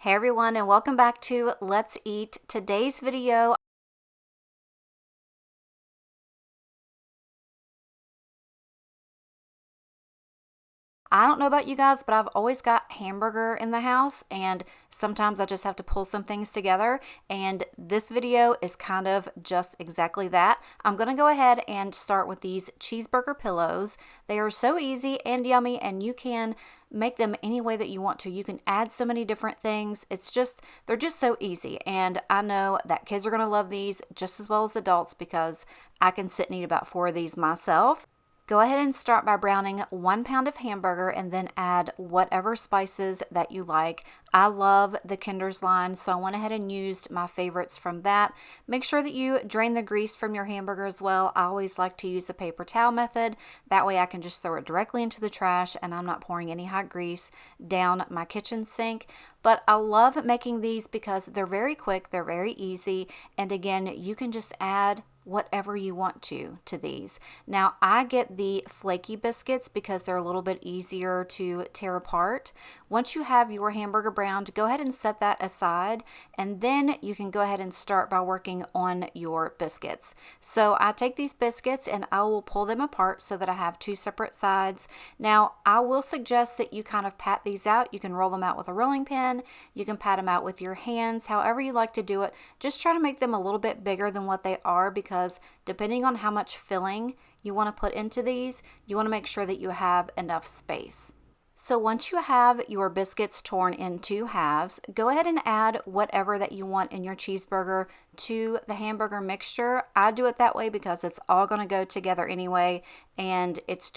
Hey everyone, and welcome back to Let's Eat. Today's video, I don't know about you guys, but I've always got hamburger in the house, and sometimes I just have to pull some things together, and this video is kind of just exactly that. I'm going to go ahead and start with these cheeseburger pillows. They are so easy and yummy, and you can make them any way that you want to. You can add so many different things. They're just so easy, and I know that kids are going to love these just as well as adults because I can sit and eat about 4 of these myself. Go ahead and start by browning 1 pound of hamburger and then add whatever spices that you like. I love the Kinder's line, so I went ahead and used my favorites from that. Make sure that you drain the grease from your hamburger as well. I always like to use the paper towel method. That way I can just throw it directly into the trash and I'm not pouring any hot grease down my kitchen sink. But I love making these because they're very quick, they're very easy, and again, you can just add whatever you want to these. Now, I get the flaky biscuits because they're a little bit easier to tear apart. Once you have your hamburger browned, go ahead and set that aside, and then you can go ahead and start by working on your biscuits. So I take these biscuits and I will pull them apart so that I have 2 separate sides. Now, I will suggest that you kind of pat these out. You can roll them out with a rolling pin, you can pat them out with your hands, however you like to do it. Just try to make them a little bit bigger than what they are because depending on how much filling you want to put into these, you want to make sure that you have enough space. So once you have your biscuits torn into halves, go ahead and add whatever that you want in your cheeseburger to the hamburger mixture. I do it that way because it's all going to go together anyway, and it's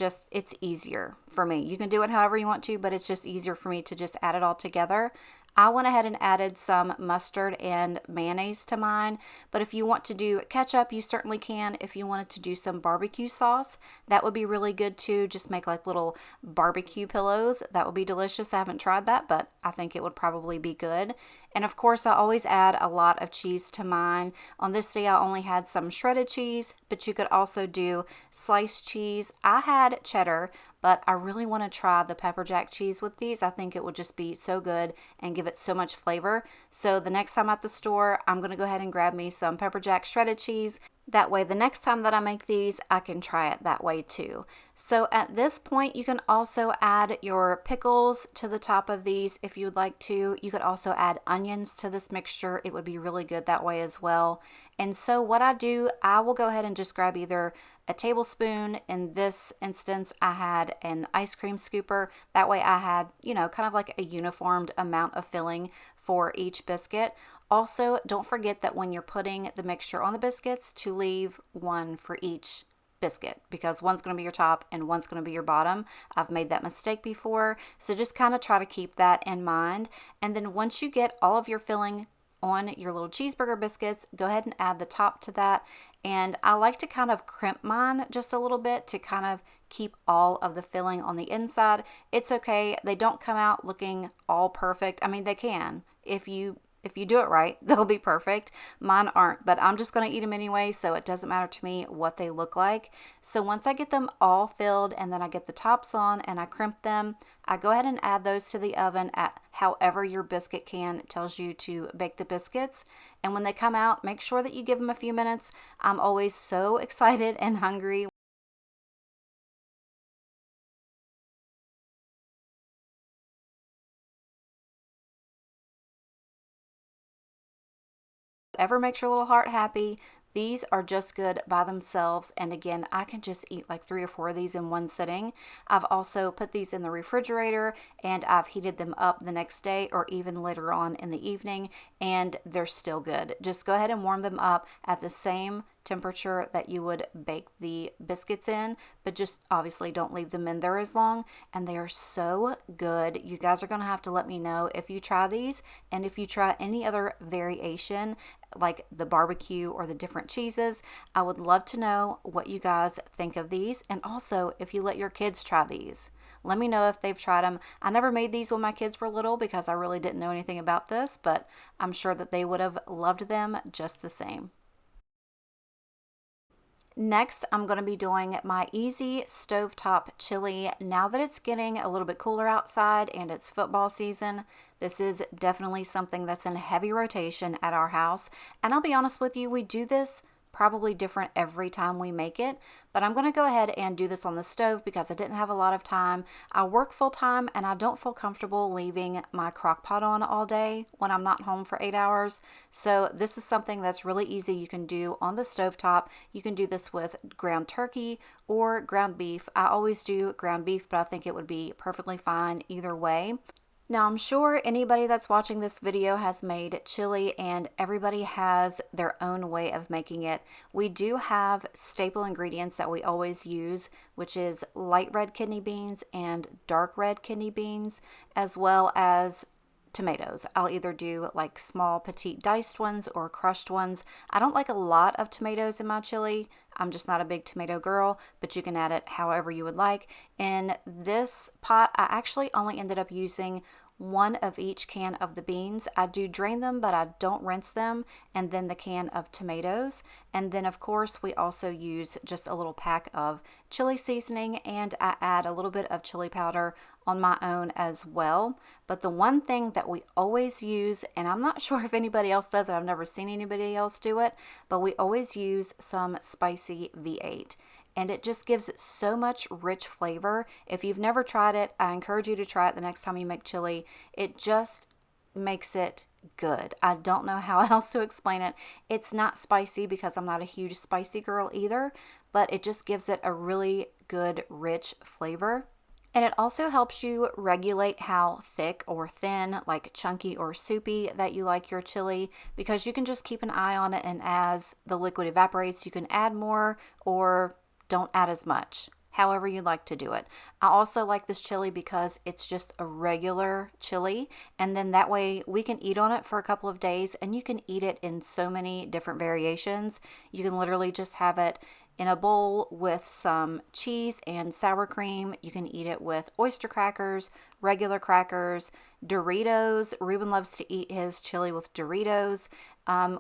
easier for me. You can do it however you want to, but it's just easier for me to just add it all together. I went ahead and added some mustard and mayonnaise to mine, but if you want to do ketchup, you certainly can. If you wanted to do some barbecue sauce, that would be really good too. Just make like little barbecue pillows. That would be delicious. I haven't tried that, but I think it would probably be good. And of course, I always add a lot of cheese to mine. On this day, I only had some shredded cheese, but you could also do sliced cheese. I had cheddar, but I really want to try the pepper jack cheese with these. I think it would just be so good and give it so much flavor. So the next time at the store, I'm going to go ahead and grab me some pepper jack shredded cheese. That way, the next time that I make these, I can try it that way too. So at this point, you can also add your pickles to the top of these if you'd like to. You could also add onions to this mixture. It would be really good that way as well. And so what I do, I will go ahead and just grab either a tablespoon. In this instance, I had an ice cream scooper. That way I had, kind of like a uniformed amount of filling for each biscuit. Also, don't forget that when you're putting the mixture on the biscuits to leave one for each biscuit because one's going to be your top and one's going to be your bottom. I've made that mistake before, so just kind of try to keep that in mind. And then once you get all of your filling on your little cheeseburger biscuits, go ahead and add the top to that. And I like to kind of crimp mine just a little bit to kind of keep all of the filling on the inside. It's okay. They don't come out looking all perfect. I mean, they can. If you do it right, they'll be perfect. Mine aren't, but I'm just going to eat them anyway, so it doesn't matter to me what they look like. So once I get them all filled and then I get the tops on and I crimp them, I go ahead and add those to the oven at however your biscuit can tells you to bake the biscuits. And when they come out, make sure that you give them a few minutes. I'm always so excited and hungry. Whatever makes your little heart happy. These are just good by themselves, and again, I can just eat like 3 or 4 of these in one sitting. I've also put these in the refrigerator and I've heated them up the next day or even later on in the evening, and they're still good. Just go ahead and warm them up at the same temperature that you would bake the biscuits in, but just obviously don't leave them in there as long, and they are so good. You guys are going to have to let me know if you try these and if you try any other variation like the barbecue or the different cheeses. I would love to know what you guys think of these, and also if you let your kids try these. Let me know if they've tried them. I never made these when my kids were little because I really didn't know anything about this, but I'm sure that they would have loved them just the same. Next, I'm going to be doing my easy stovetop chili. Now that it's getting a little bit cooler outside and it's football season, This is definitely something that's in heavy rotation at our house. And I'll be honest with you, we do this probably different every time we make it, but I'm going to go ahead and do this on the stove because I didn't have a lot of time. I work full time and I don't feel comfortable leaving my crock pot on all day when I'm not home for 8 hours. So this is something that's really easy you can do on the stovetop. You can do this with ground turkey or ground beef. I always do ground beef, but I think it would be perfectly fine either way. Now, I'm sure anybody that's watching this video has made chili and everybody has their own way of making it. We do have staple ingredients that we always use, which is light red kidney beans and dark red kidney beans, as well as tomatoes. I'll either do like small petite diced ones or crushed ones. I don't like a lot of tomatoes in my chili. I'm just not a big tomato girl, but you can add it however you would like. In this pot, I actually only ended up using one of each can of the beans. I do drain them, but I don't rinse them, and then the can of tomatoes. And then of course we also use just a little pack of chili seasoning, and I add a little bit of chili powder on my own as well. But the one thing that we always use, and I'm not sure if anybody else does it, I've never seen anybody else do it, but we always use some spicy V8. And it just gives it so much rich flavor. If you've never tried it, I encourage you to try it the next time you make chili. It just makes it good. I don't know how else to explain it. It's not spicy because I'm not a huge spicy girl either, but it just gives it a really good, rich flavor. And it also helps you regulate how thick or thin, like chunky or soupy, that you like your chili, because you can just keep an eye on it, and as the liquid evaporates, you can add more or don't add as much, however you like to do it. I also like this chili because it's just a regular chili, and then that way we can eat on it for a couple of days, and you can eat it in so many different variations. You can literally just have it in a bowl with some cheese and sour cream. You can eat it with oyster crackers, regular crackers, Doritos. Ruben loves to eat his chili with Doritos.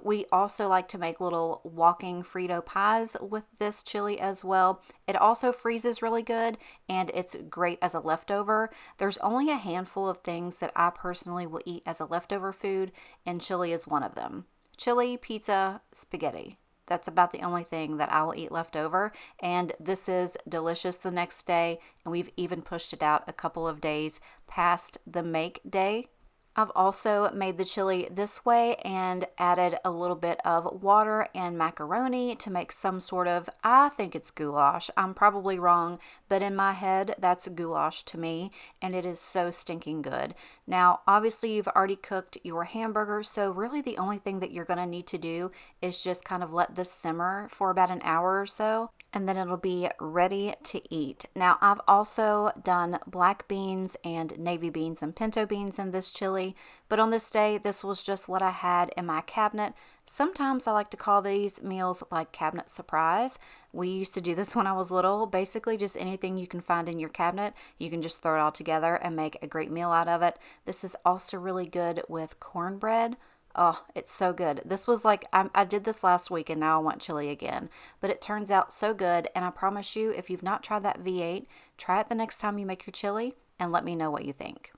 We also like to make little walking Frito pies with this chili as well. It also freezes really good, and it's great as a leftover. There's only a handful of things that I personally will eat as a leftover food, and chili is one of them. Chili, pizza, spaghetti. That's about the only thing that I will eat left over, and this is delicious the next day, and we've even pushed it out a couple of days past the make day. I've also made the chili this way and added a little bit of water and macaroni to make some sort of, I think it's goulash. I'm probably wrong, but in my head, that's goulash to me, and it is so stinking good. Now, obviously, you've already cooked your hamburger, so really the only thing that you're going to need to do is just kind of let this simmer for about an hour or so, and then it'll be ready to eat. Now, I've also done black beans and navy beans and pinto beans in this chili, but on this day, this was just what I had in my cabinet. Sometimes I like to call these meals like cabinet surprise. We used to do this when I was little. Basically, just anything you can find in your cabinet, you can just throw it all together and make a great meal out of it. This is also really good with cornbread. Oh, it's so good. This was like, I did this last week and now I want chili again. But it turns out so good, and I promise you, if you've not tried that V8, try it the next time you make your chili and let me know what you think.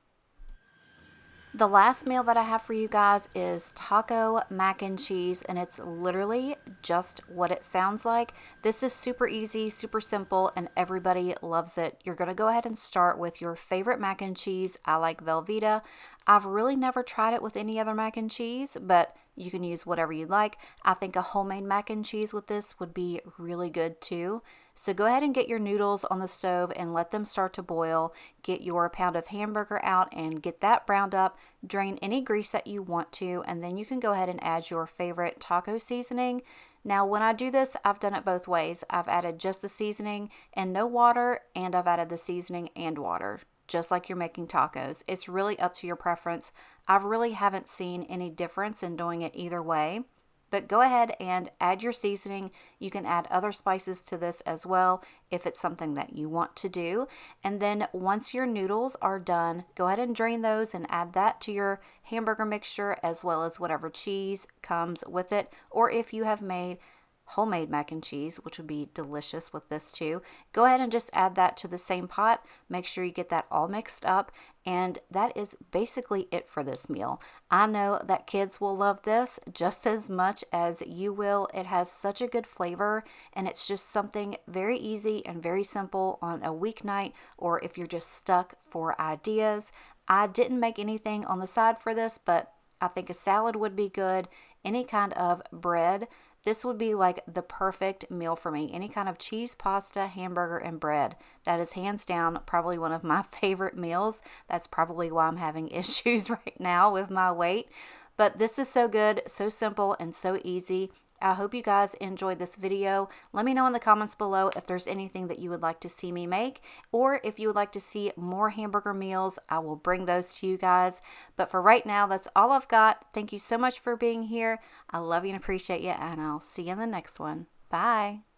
The last meal that I have for you guys is taco mac and cheese, and it's literally just what it sounds like. This is super easy, super simple, and everybody loves it. You're going to go ahead and start with your favorite mac and cheese. I like Velveeta. I've really never tried it with any other mac and cheese, but you can use whatever you like. I think a homemade mac and cheese with this would be really good too. So go ahead and get your noodles on the stove and let them start to boil. Get your pound of hamburger out and get that browned up. Drain any grease that you want to, and then you can go ahead and add your favorite taco seasoning. Now, when I do this, I've done it both ways. I've added just the seasoning and no water, and I've added the seasoning and water, just like you're making tacos. It's really up to your preference. I really haven't seen any difference in doing it either way. But go ahead and add your seasoning. You can add other spices to this as well if it's something that you want to do. And then once your noodles are done, go ahead and drain those and add that to your hamburger mixture, as well as whatever cheese comes with it. Or if you have made homemade mac and cheese, which would be delicious with this too, go ahead and just add that to the same pot. Make sure you get that all mixed up, And that is basically it for this meal. I know that kids will love this just as much as you will. It has such a good flavor, and it's just something very easy and very simple on a weeknight, or if you're just stuck for ideas. I didn't make anything on the side for this, but I think a salad would be good. Any kind of bread. This would be like the perfect meal for me. Any kind of cheese, pasta, hamburger, and bread. That is hands down probably one of my favorite meals. That's probably why I'm having issues right now with my weight. But this is so good, so simple, and so easy. I hope you guys enjoyed this video. Let me know in the comments below if there's anything that you would like to see me make, or if you would like to see more hamburger meals, I will bring those to you guys. But for right now, that's all I've got. Thank you so much for being here. I love you and appreciate you, and I'll see you in the next one. Bye.